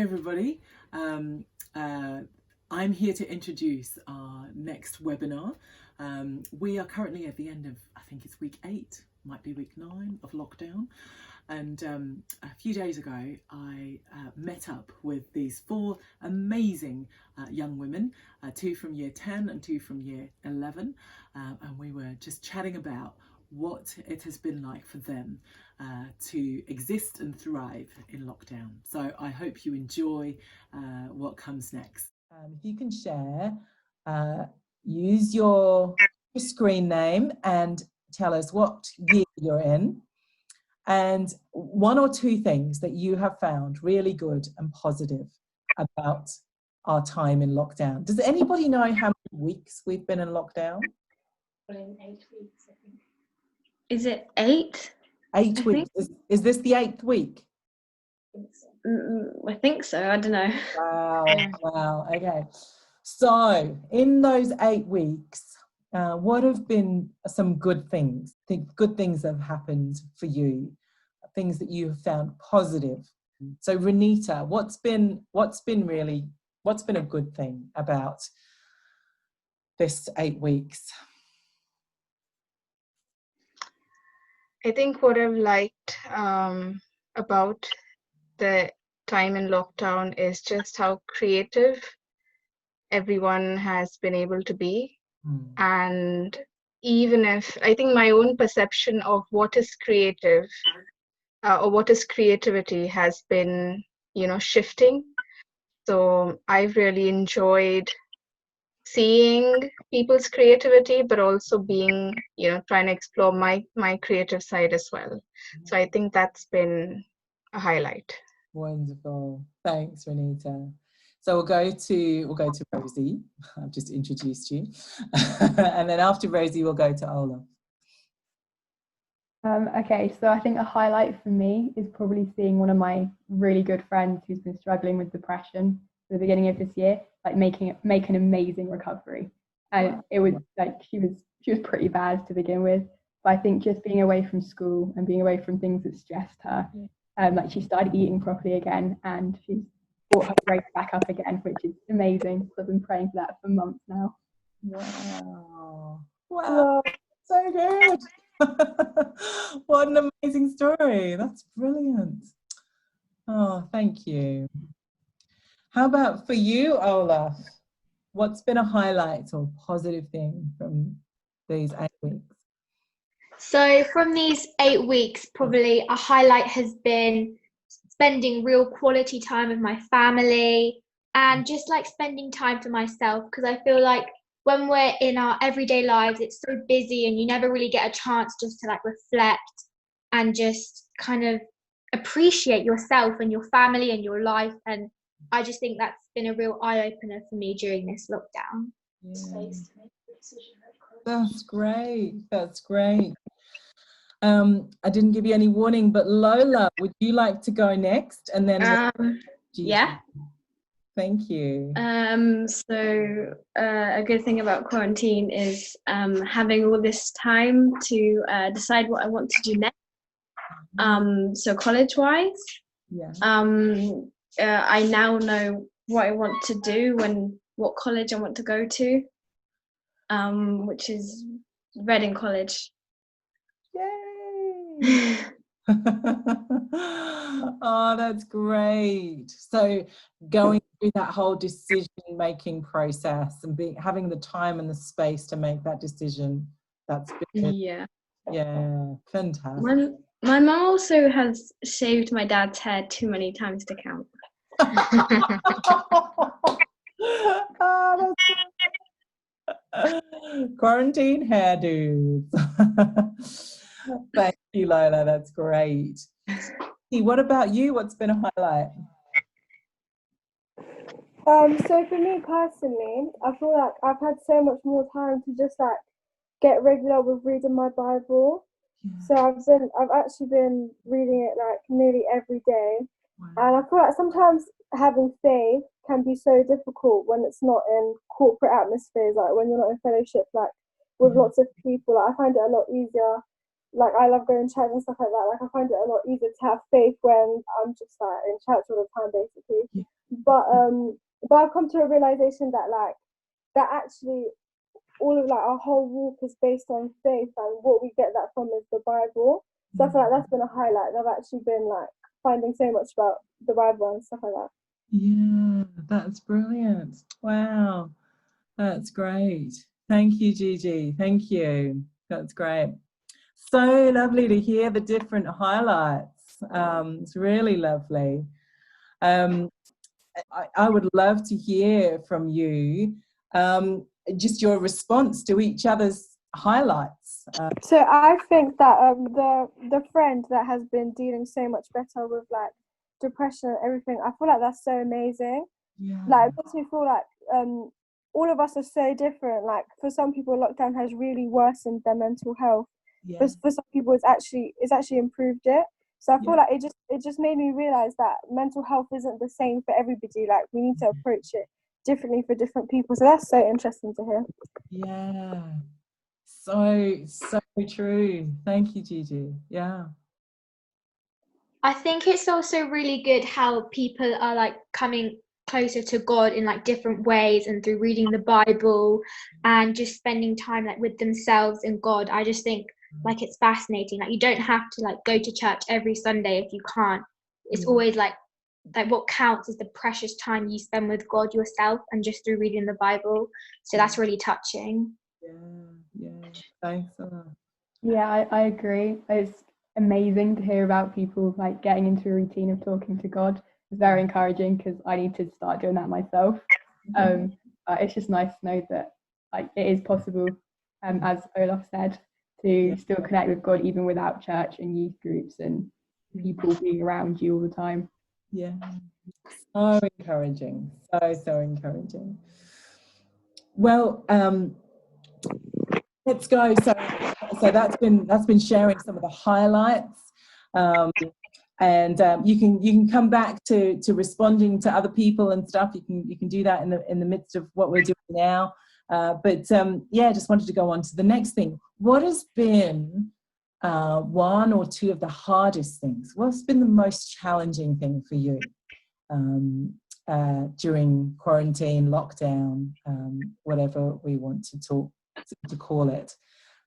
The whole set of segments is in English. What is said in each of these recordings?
everybody. I'm here to introduce our next webinar. We are currently at the end of, I think it's week 8, might be week 9 of lockdown. And a few days ago, I met up with these 4 amazing young women, 2 from year 10 and 2 from year 11. And we were just chatting about what it has been like for them to exist and thrive in lockdown. So I hope you enjoy what comes next. If you can share, use your screen name and tell us what year you're in, and 1 or 2 things that you have found really good and positive about our time in lockdown. Does anybody know how many weeks we've been in lockdown? Well, in 8 weeks, I think. Is it 8? 8 weeks. Is this the 8th week? I think so. I don't know. Wow. Okay. So in those 8 weeks, what have been some good things? Good things that have happened for you, things that you have found positive. So Reneta, what's been a good thing about this 8 weeks? I think what I've liked about the time in lockdown is just how creative everyone has been able to be. And even if I think my own perception of what is creative or what is creativity has been, shifting. So I've really enjoyed seeing people's creativity, but also being, trying to explore my creative side as well. So I think that's been a highlight. Wonderful. Thanks, Reneta. So we'll go to Rosie. I've just introduced you. And then after Rosie, we'll go to Ola. Okay, so I think a highlight for me is probably seeing one of my really good friends who's been struggling with depression at the beginning of this year, like make an amazing recovery. And it was like she was pretty bad to begin with, but I think just being away from school and being away from things that stressed her, like she started eating properly again, and she's brought her weight back up again, which is amazing. So I've been praying for that for months now. Wow, so good. What an amazing story. That's brilliant. Oh, thank you. How about for you, Ola? What's been a highlight or positive thing from these 8 weeks? So from these 8 weeks, probably a highlight has been spending real quality time with my family and just like spending time for myself, because I feel like when we're in our everyday lives, it's so busy and you never really get a chance just to like reflect and just kind of appreciate yourself and your family and your life. And I just think that's been a real eye-opener for me during this lockdown. That's great. That's great. I didn't give you any warning, but Lola, would you like to go next? And then yeah. Thank you. So a good thing about quarantine is having all this time to decide what I want to do next. So college-wise, I now know what I want to do and what college I want to go to, which is Reading College. Yay! Oh, that's great. So going through that whole decision-making process and having the time and the space to make that decision, that's been, yeah, fantastic. My mum also has shaved my dad's hair too many times to count. Oh, quarantine hairdos. Thank you, Lola. That's great. What about you? What's been a highlight? So for me personally, I feel like I've had so much more time to just like get regular with reading my Bible. So I've actually been reading it like nearly every day. And I feel like sometimes having faith can be so difficult when it's not in corporate atmospheres, like when you're not in fellowship, like with lots of people. Like, I find it a lot easier. Like, I love going to church and stuff like that. Like, I find it a lot easier to have faith when I'm just like in church all the time, basically. but I've come to a realization that like that actually all of like our whole walk is based on faith, and what we get that from is the Bible. So I feel like that's been a highlight. I've actually been like finding so much about the Bible and stuff like that. Yeah, that's brilliant. Wow, that's great. Thank you, Gigi. Thank you. That's great. So lovely to hear the different highlights. It's really lovely. I would love to hear from you just your response to each other's highlights. So I think that the friend that has been dealing so much better with like depression and everything, I feel like that's so amazing. Yeah. Like it makes me feel like all of us are so different. Like for some people, lockdown has really worsened their mental health. Yeah. For some people, it's actually improved it. So I feel like it just made me realize that mental health isn't the same for everybody. Like we need to approach it differently for different people. So that's so interesting to hear. Yeah. So true. Thank you, Gigi. Yeah. I think it's also really good how people are like coming closer to God in like different ways, and through reading the Bible and just spending time like with themselves and God. I just think like it's fascinating. Like you don't have to like go to church every Sunday if you can't. It's always like what counts is the precious time you spend with God yourself and just through reading the Bible. So that's really touching. Yeah. Thanks a lot. Yeah, I agree. It's amazing to hear about people like getting into a routine of talking to God. It's very encouraging because I need to start doing that myself. It's just nice to know that like it is possible, as Olaf said, to still connect with God even without church and youth groups and people being around you all the time. Yeah. So encouraging. So encouraging. Well, let's go. So that's been sharing some of the highlights, and you can come back to responding to other people and stuff. You can do that in the midst of what we're doing now. But yeah, just wanted to go on to the next thing. What has been one or two of the hardest things? What's been the most challenging thing for you during quarantine, lockdown, whatever we want to call it?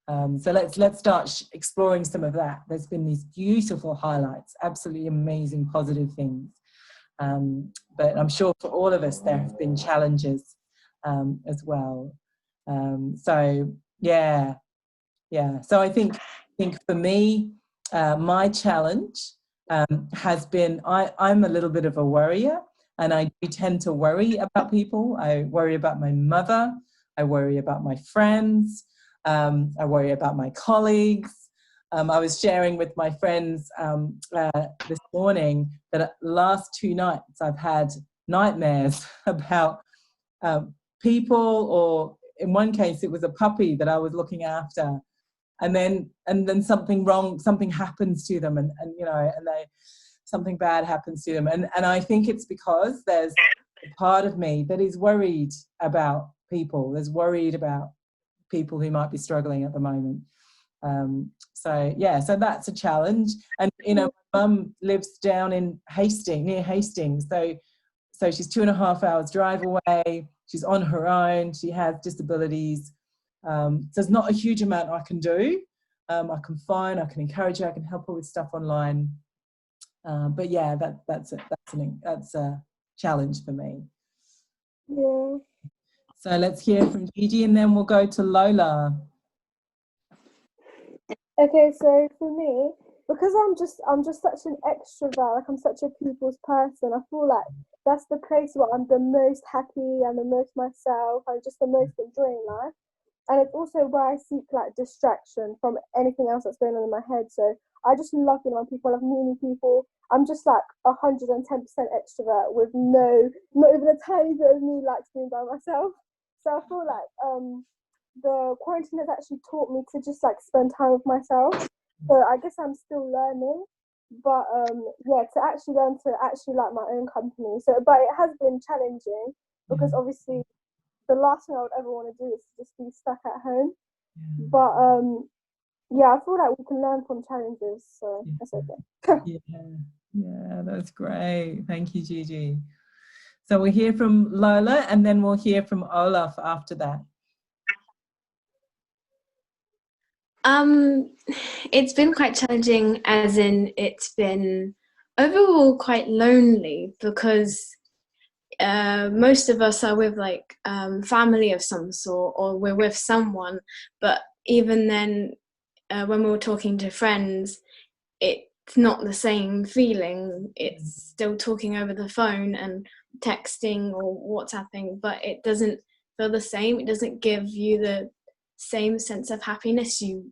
So let's start exploring some of that. There's been these beautiful highlights, absolutely amazing, positive things. But I'm sure for all of us, there have been challenges as well. So yeah. So I think for me, my challenge has been I'm a little bit of a worrier, and I do tend to worry about people. I worry about my mother. I worry about my friends. I worry about my colleagues. I was sharing with my friends this morning that last 2 nights I've had nightmares about people, or in one case it was a puppy that I was looking after, and then something happens to them, and something bad happens to them, and I think it's because there's a part of me that is worried about people. There's worried about people who might be struggling at the moment. So that's a challenge. And my mum lives down in near Hastings, so she's 2.5 hours drive away. She's on her own. She has disabilities. So there's not a huge amount I can do. I can phone, I can encourage her, I can help her with stuff online. But yeah, that's a challenge for me. Yeah. So let's hear from Gigi, and then we'll go to Lola. Okay, so for me, because I'm just such an extrovert, like I'm such a people's person, I feel like that's the place where I'm the most happy and the most myself and just the most enjoying life. And it's also where I seek like distraction from anything else that's going on in my head. So I just love being around people, I love meeting people. I'm just like 110% extrovert with not even a tiny bit of me likes being by myself. So I feel like the quarantine has actually taught me to just like spend time with myself. So I guess I'm still learning, but to actually learn to actually like my own company. So, but it has been challenging because obviously the last thing I would ever want to do is just be stuck at home. But I feel like we can learn from challenges, so that's okay. Yeah, that's great. Thank you, Gigi. So we'll hear from Lola and then we'll hear from Olaf after that. It's been quite challenging, as in it's been overall quite lonely, because most of us are with like family of some sort, or we're with someone, but even then when we're talking to friends, it's not the same feeling. It's still talking over the phone and texting or WhatsApping, but it doesn't feel the same. It doesn't give you the same sense of happiness you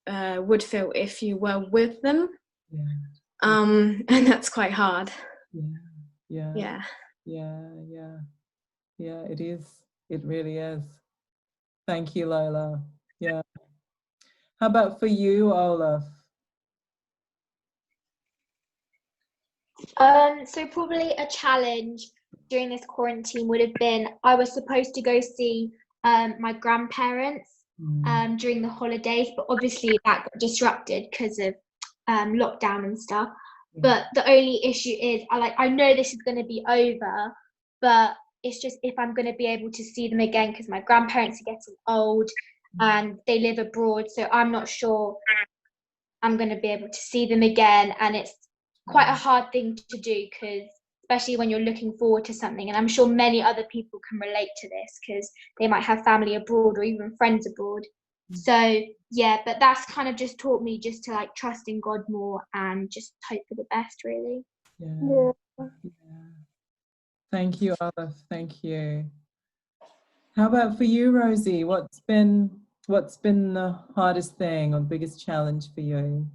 would feel if you were with them. And that's quite hard. Yeah, it is. It really is. Thank you, Lola. Yeah. How about for you, Olaf? So probably a challenge during this quarantine would have been, I was supposed to go see my grandparents during the holidays, but obviously that got disrupted because of lockdown and stuff. But the only issue is I know this is going to be over, but it's just if I'm going to be able to see them again, because my grandparents are getting old and they live abroad, so I'm not sure I'm going to be able to see them again. And it's quite a hard thing to do, because especially when you're looking forward to something, and I'm sure many other people can relate to this because they might have family abroad or even friends abroad. So yeah, but that's kind of just taught me just to like trust in God more and just hope for the best, really. Yeah. Thank you, Olaf. Thank you. How about for you, Rosie? What's been the hardest thing or the biggest challenge for you?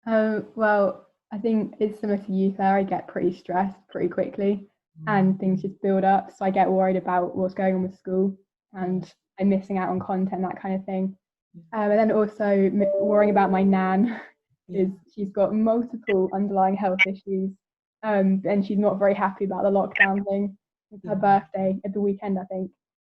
Well, I think it's similar to you, Claire. I get pretty stressed pretty quickly, and things just build up. So I get worried about what's going on with school, and I'm missing out on content, that kind of thing. And then also worrying about my nan, is she's got multiple underlying health issues, and she's not very happy about the lockdown thing. It's her birthday at the weekend, I think,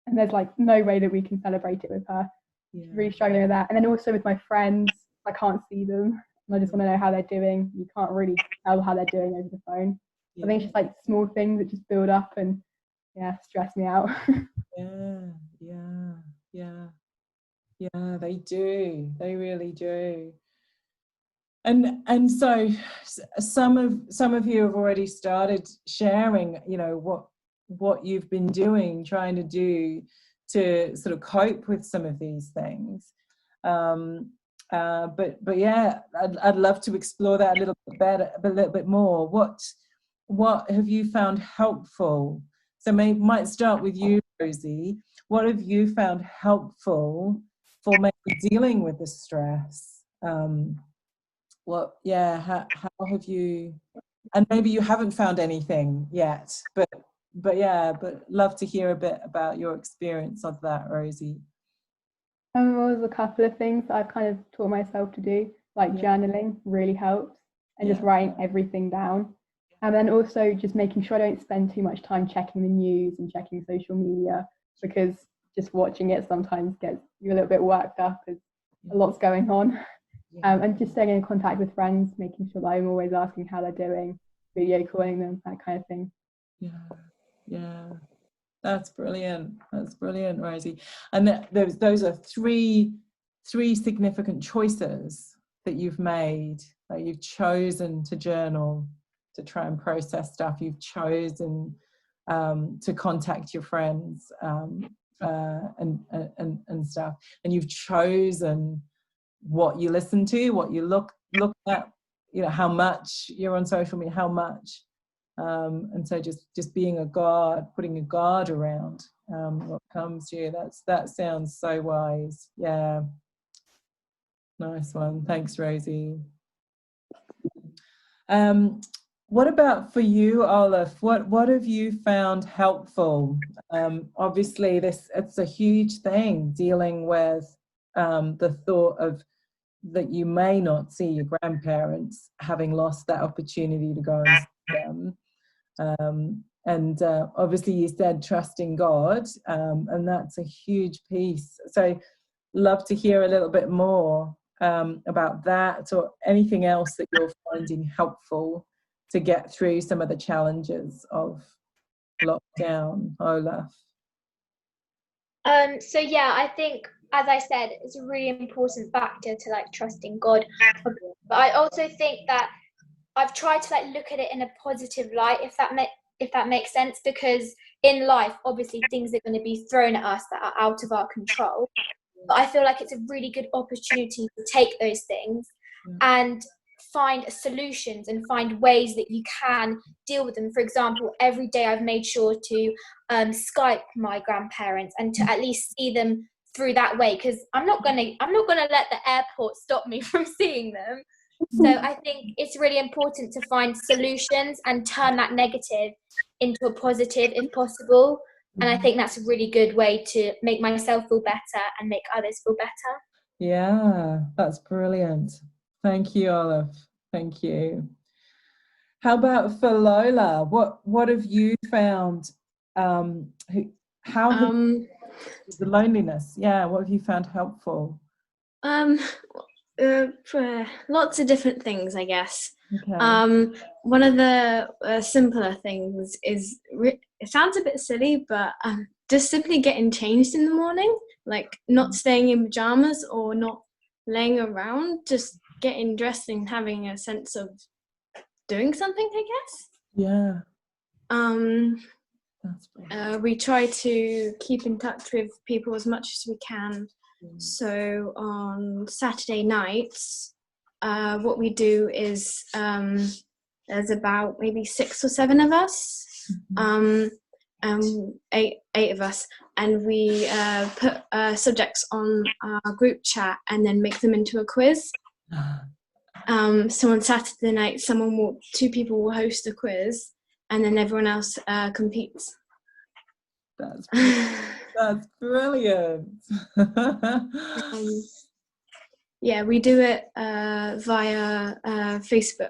and there's like no way that we can celebrate it with her. Really struggling with that. And then also with my friends, I can't see them, and I just want to know how they're doing. You can't really tell how they're doing over the phone. I think it's just like small things that just build up and stress me out. Yeah, they do. They really do. And so some of you have already started sharing, you know, what you've been doing, trying to do to sort of cope with some of these things. But yeah, I'd love to explore that a little bit better, a little bit more. What have you found helpful? So might start with you, Rosie. What have you found helpful for maybe dealing with the stress? How have you? And maybe you haven't found anything yet, but love to hear a bit about your experience of that, Rosie. Well, there's a couple of things that I've kind of taught myself to do, like journaling really helps, and just writing everything down. And then also just making sure I don't spend too much time checking the news and checking social media, because just watching it sometimes gets you a little bit worked up because a lot's going on. And just staying in contact with friends, making sure that I'm always asking how they're doing, video calling them, that kind of thing. Yeah. That's brilliant. That's brilliant, Rosie. And those are three significant choices that you've made. Like you've chosen to journal, to try and process stuff. You've chosen to contact your friends and stuff. And you've chosen what you listen to, what you look at. You know, how much you're on social media, how much. And so just being a guard, putting a guard around what comes to you, that sounds so wise. Yeah, nice one. Thanks, Rosie. What about for you, Olaf? What have you found helpful? Obviously it's a huge thing, dealing with the thought of that you may not see your grandparents, having lost that opportunity to go and see them. And obviously you said trusting God, and that's a huge piece. So love to hear a little bit more about that, or anything else that you're finding helpful to get through some of the challenges of lockdown, Olaf? So yeah, I think, as I said, it's a really important factor to like trusting God. But I also think that I've tried to like look at it in a positive light, if that makes sense, because in life, obviously, things are going to be thrown at us that are out of our control. But I feel like it's a really good opportunity to take those things and find solutions and find ways that you can deal with them. For example, every day I've made sure to Skype my grandparents and to at least see them through that way, because I'm not gonna let the airport stop me from seeing them. So I think it's really important to find solutions and turn that negative into a positive if possible. And I think that's a really good way to make myself feel better and make others feel better. Yeah, that's brilliant. Thank you, Olaf. Thank you. How about for Lola? What have you found? How have the loneliness? Yeah, what have you found helpful? For lots of different things, I guess. Okay. One of the simpler things is, it sounds a bit silly, but just simply getting changed in the morning, like not staying in pajamas or not laying around, just getting dressed and having a sense of doing something, I guess. Yeah. We try to keep in touch with people as much as we can. So on Saturday nights, what we do is there's about maybe 6 or 7 of us, eight of us, and we put subjects on our group chat and then make them into a quiz. So on Saturday night, 2 people will host a quiz, and then everyone else competes. That's brilliant. Yeah, we do it via Facebook.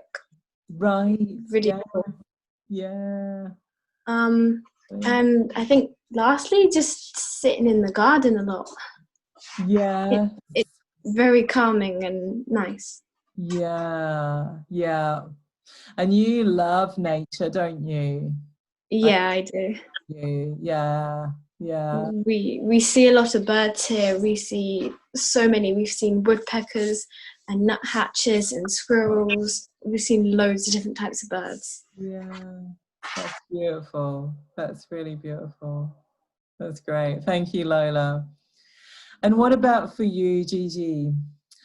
Right. Video. Yeah. And I think lastly, just sitting in the garden a lot. Yeah. It's very calming and nice. Yeah. And you love nature, don't you? Yeah, I do. Yeah. We see a lot of birds here. We see so many. We've seen woodpeckers and nuthatches and squirrels. We've seen loads of different types of birds. Yeah, that's beautiful. That's really beautiful. That's great. Thank you, Lola. And what about for you, Gigi?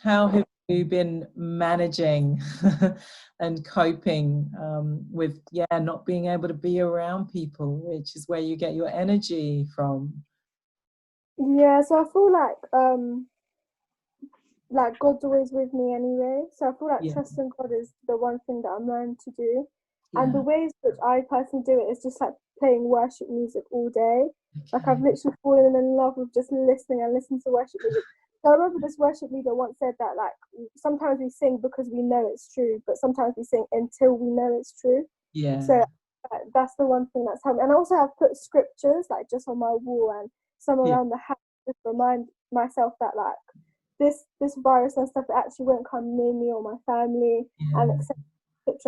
How have you been managing and coping with, not being able to be around people, which is where you get your energy from? Yeah, so I feel like God's always with me anyway. So I feel like trusting God is the one thing that I'm learning to do. And the ways which I personally do it is just like playing worship music all day. Like I've literally fallen in love with just listening to worship music. So I remember this worship leader once said that like sometimes we sing because we know it's true, but sometimes we sing until we know it's true. Yeah. So that's the one thing that's helped me. And also I've put scriptures like just on my wall and some around the house to remind myself that like this virus and stuff actually won't come near me or my family, and etc.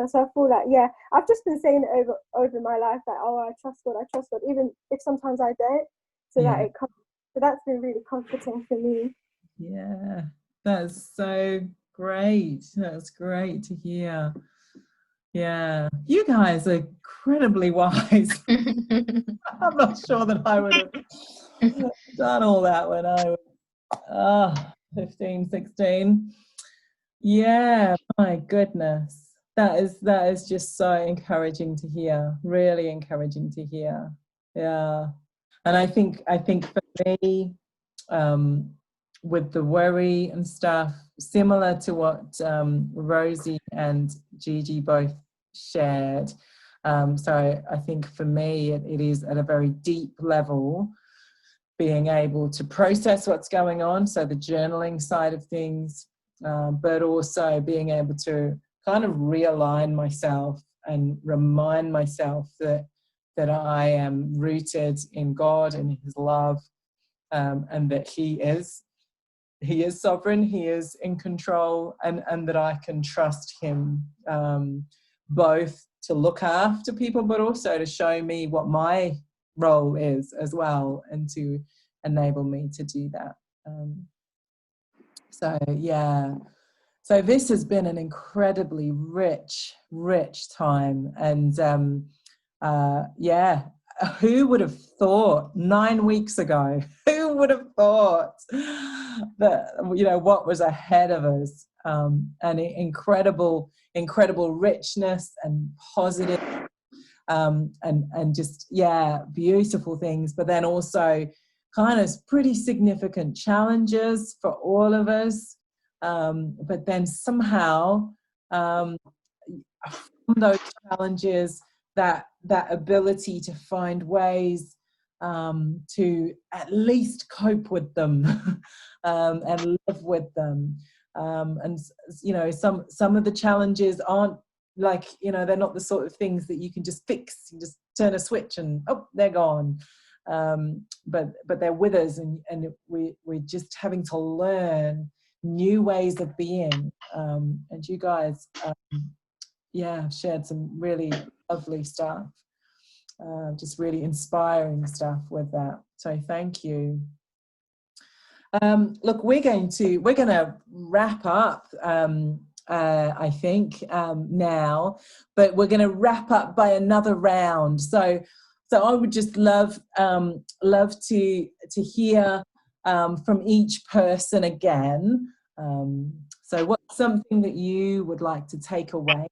So I feel like I've just been saying it over my life that I trust God, even if sometimes I don't. So that it comes. So that's been really comforting for me. Yeah, that's so great. That's great to hear. Yeah, you guys are incredibly wise. I'm not sure that I would have done all that when I was 15, 16. Yeah, my goodness. That is just so encouraging to hear. Really encouraging to hear. Yeah. And I think for me, with the worry and stuff, similar to what Rosie and Gigi both shared. So I think for me, it is at a very deep level, being able to process what's going on, so the journaling side of things, but also being able to kind of realign myself and remind myself that I am rooted in God and His love, and that He is sovereign, He is in control, and that I can trust Him both to look after people, but also to show me what my role is as well, and to enable me to do that. So yeah, so this has been an incredibly rich time, and yeah, who would have thought 9 weeks ago, who would have thought that, you know, what was ahead of us, and incredible richness and positive, and just, yeah, beautiful things, but then also kind of pretty significant challenges for all of us, but then somehow, from those challenges, that ability to find ways to at least cope with them, and live with them, and you know, some of the challenges aren't, like, you know, they're not the sort of things that you can just fix. You just turn a switch and, oh, they're gone. But they're with us, and we're just having to learn new ways of being. And you guys, yeah, shared some really lovely stuff, just really inspiring stuff with that. So thank you. Look, we're going to wrap up, I think, now, but we're going to wrap up by another round. So I would just love to hear from each person again. So what's something that you would like to take away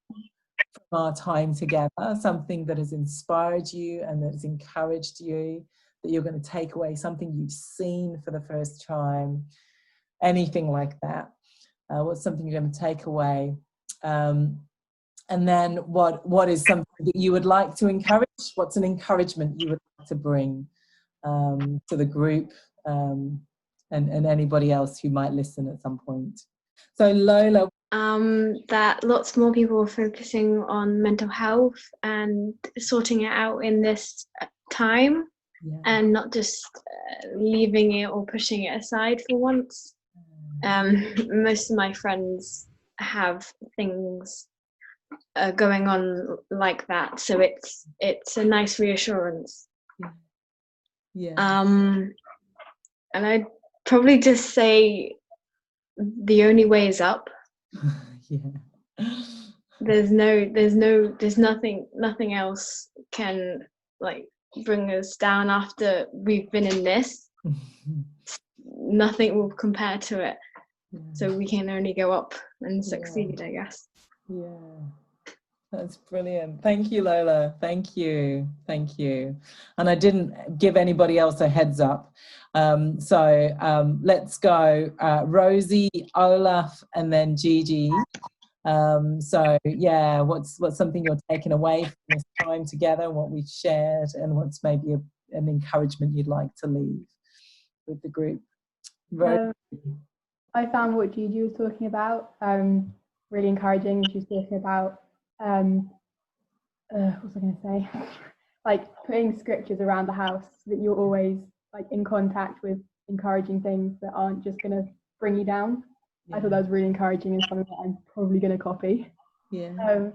from our time together? Something that has inspired you and that has encouraged you, that you're going to take away, something you've seen for the first time, anything like that. What's something you're going to take away? And then what is something that you would like to encourage? What's an encouragement you would like to bring to the group, and anybody else who might listen at some point? So Lola. That lots more people are focusing on mental health and sorting it out in this time, Yeah. and not just leaving it or pushing it aside for once. Most of my friends have things going on like that, so it's a nice reassurance. Yeah. And I'd probably just say the only way is up. Yeah. There's nothing else can, like, bring us down after we've been in this. Nothing will compare to it. Yeah. So we can only go up and succeed, I guess. Yeah, that's brilliant. Thank you, Lola. Thank you. And I didn't give anybody else a heads up. So let's go Rosie, Olaf, and then Gigi. So yeah, what's something you're taking away from this time together, and what we've shared, and what's maybe an encouragement you'd like to leave with the group? I found what Gigi was talking about really encouraging. She was talking about what was I going to say? Like putting scriptures around the house so that you're always like in contact with encouraging things that aren't just going to bring you down. Yeah. I thought that was really encouraging and something that I'm probably going to copy. Yeah.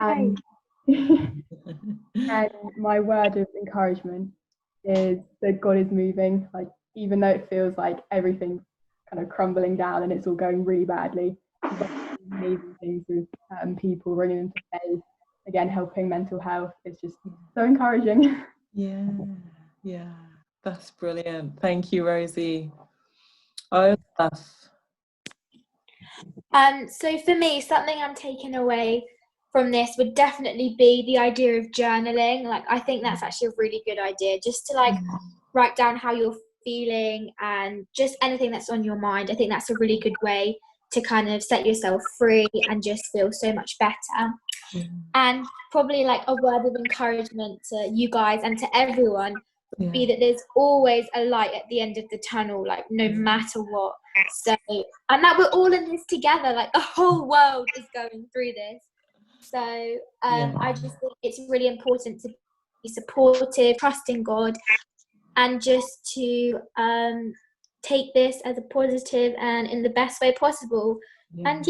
And and my word of encouragement is that God is moving. Like, even though it feels like everything's kind of crumbling down and it's all going really badly, amazing things with people running into faith, again, helping mental health. It's just so encouraging. Yeah, that's brilliant. Thank you, Rosie. Olaf. So for me, something I'm taking away from this would definitely be the idea of journaling. Like, I think that's actually a really good idea, just to like write down how you're feeling and just anything that's on your mind. I think that's a really good way to kind of set yourself free and just feel so much better. And probably like a word of encouragement to you guys and to everyone would be that there's always a light at the end of the tunnel, like no matter what. So, and that we're all in this together, like the whole world is going through this. So I just think it's really important to be supportive, trust in God, and just to take this as a positive and in the best way possible. And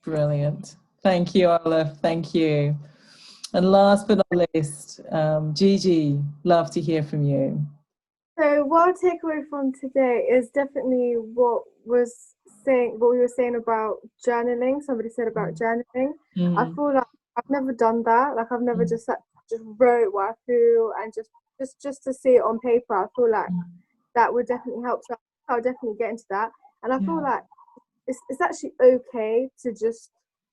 Brilliant. Thank you, Olive. Thank you. And last but not least, Gigi, love to hear from you. So what I take away from today is definitely what we were saying about journaling. Somebody said about journaling. I feel like I've never done that. Like I've never just wrote what I feel and just to see it on paper. I feel like that would definitely help. So I'll definitely get into that. And I feel like it's actually okay to just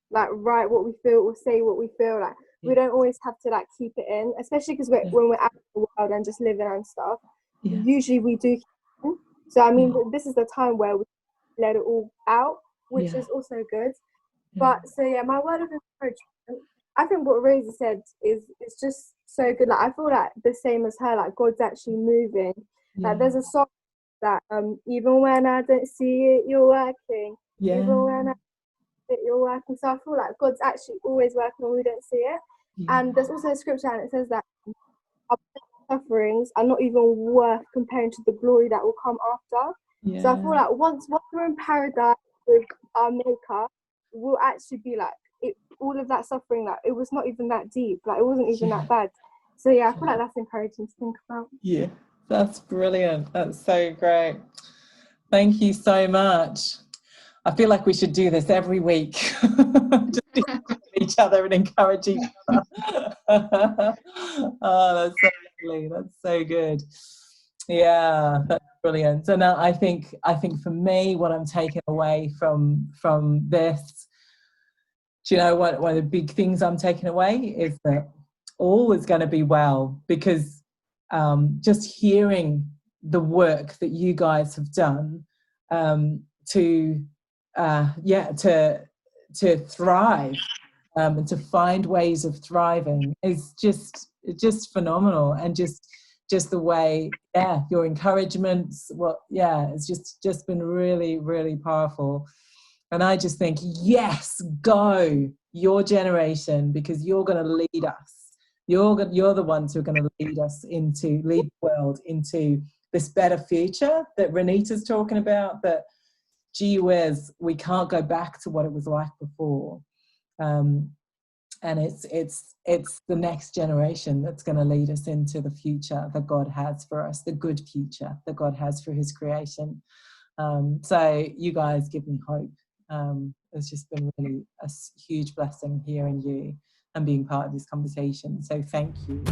like write what we feel or say what we feel. Like we don't always have to like keep it in, especially because when we're out in the world and just living and stuff. Usually we do. So I mean, this is the time where we let it all out, which is also good. But so yeah, my word of encouragement, I think what Rosie said is just so good. Like I feel like the same as her. Like God's actually moving. Like there's a song that even when I don't see it, you're working. Even when I see it, you're working. So I feel like God's actually always working when we don't see it. And there's also a scripture and it says that our sufferings are not even worth comparing to the glory that will come after. So I feel like once we're in paradise with our maker, we'll actually be like all of that suffering, like it was not even that deep, like it wasn't even that bad. So yeah, I feel like that's encouraging to think about. Yeah, that's brilliant. That's so great. Thank you so much. I feel like we should do this every week. Just each other and encourage each other. Oh, that's so lovely. That's so good. Yeah, that's brilliant. And I think for me, what I'm taking away from this, do you know what? One of the big things I'm taking away is that all is going to be well, because just hearing the work that you guys have done to thrive and to find ways of thriving is just phenomenal. And just the way, your encouragements, it's just been really, really powerful. And I just think, yes, go, your generation, because you're going to lead us. You're the ones who are going to lead the world into this better future that Reneta's talking about, that, gee whiz, we can't go back to what it was like before. And it's the next generation that's going to lead us into the future that God has for us, the good future that God has for his creation. So you guys give me hope. It's just been really a huge blessing hearing you and being part of this conversation. So thank you.